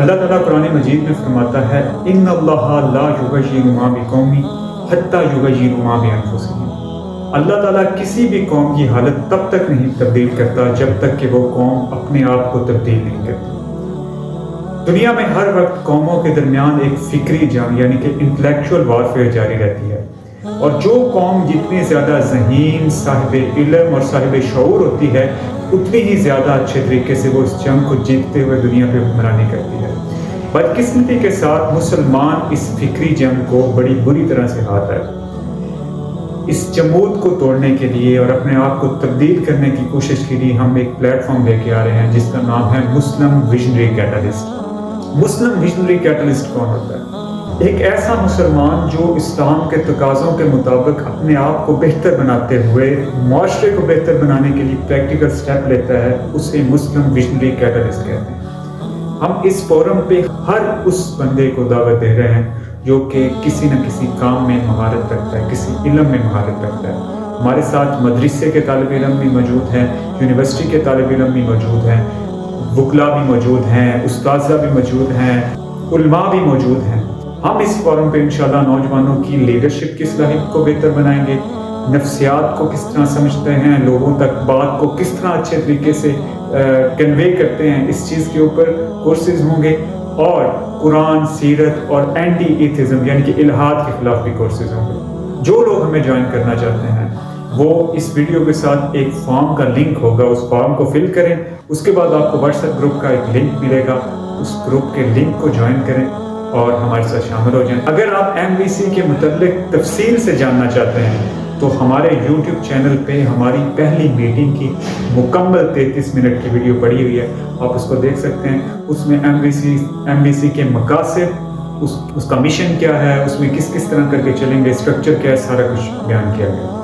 اللہ تعالیٰ قرآن مجید میں فرماتا ہے ان اللہ لا یغیر ما بقوم حتی یغیر ما بانفسہم۔ اللہ تعالیٰ کسی بھی قوم کی حالت تب تک نہیں تبدیل کرتا جب تک کہ وہ قوم اپنے آپ کو تبدیل نہیں کرتی۔ دنیا میں ہر وقت قوموں کے درمیان ایک فکری جنگ یعنی کہ انٹلیکچوئل وارفیئر جاری رہتی ہے، اور جو قوم جتنی زیادہ ذہین، صاحب علم اور صاحب شعور ہوتی ہے اتنی ہی زیادہ اچھے طریقے سے وہ اس جنگ کو جیتتے ہوئے دنیا پہ حکمرانی کرتی ہے۔ بدقسمتی کے ساتھ مسلمان اس فکری جنگ کو بڑی بری طرح سے ہارتا ہے۔ اس جمود کو توڑنے کے لیے اور اپنے آپ کو تبدیل کرنے کی کوشش کے لیے ہم ایک پلیٹ فارم لے کے آ رہے ہیں جس کا نام ہے مسلم ویژنری کیٹالسٹ۔ مسلم ویژنری کیٹالسٹ کون ہوتا ہے؟ ایک ایسا مسلمان جو اسلام کے تقاضوں کے مطابق اپنے آپ کو بہتر بناتے ہوئے معاشرے کو بہتر بنانے کے لیے پریکٹیکل سٹیپ لیتا ہے، اسے مسلم ویژنری کیٹالسٹ کہتے ہیں۔ ہم اس فورم پہ ہر اس بندے کو دعوت دے رہے ہیں جو کہ کسی نہ کسی کام میں مہارت رکھتا ہے، کسی علم میں مہارت رکھتا ہے۔ ہمارے ساتھ مدرسے کے طالب علم بھی موجود ہیں، یونیورسٹی کے طالب علم بھی موجود ہیں، وکلاء بھی موجود ہیں، اساتذہ بھی موجود ہیں، علماء بھی موجود ہیں۔ ہم اس فورم پہ انشاءاللہ نوجوانوں کی لیڈرشپ کی صلاحیت کو بہتر بنائیں گے، نفسیات کو کس طرح سمجھتے ہیں، لوگوں تک بات کو کس طرح اچھے طریقے سے کنوے کرتے ہیں، اس چیز کے اوپر کورسز ہوں گے، اور قرآن، سیرت اور اینٹی ایتھزم یعنی کہ الحاد کے خلاف بھی کورسز ہوں گے۔ جو لوگ ہمیں جوائن کرنا چاہتے ہیں وہ اس ویڈیو کے ساتھ ایک فارم کا لنک ہوگا، اس فارم کو فل کریں، اس کے بعد آپ کو واٹس ایپ گروپ کا ایک لنک ملے گا، اس گروپ کے لنک کو جوائن کریں اور ہمارے ساتھ شامل ہو جائیں۔ اگر آپ MVC کے متعلق تفصیل سے جاننا چاہتے ہیں تو ہمارے YouTube چینل پہ ہماری پہلی میٹنگ کی مکمل 33 منٹ کی ویڈیو پڑی ہوئی ہے، آپ اس کو دیکھ سکتے ہیں۔ اس میں MVC کے مقاصد، اس کا مشن کیا ہے، اس میں کس طرح کر کے چلیں گے، اسٹرکچر کیا ہے، سارا کچھ بیان کیا گیا۔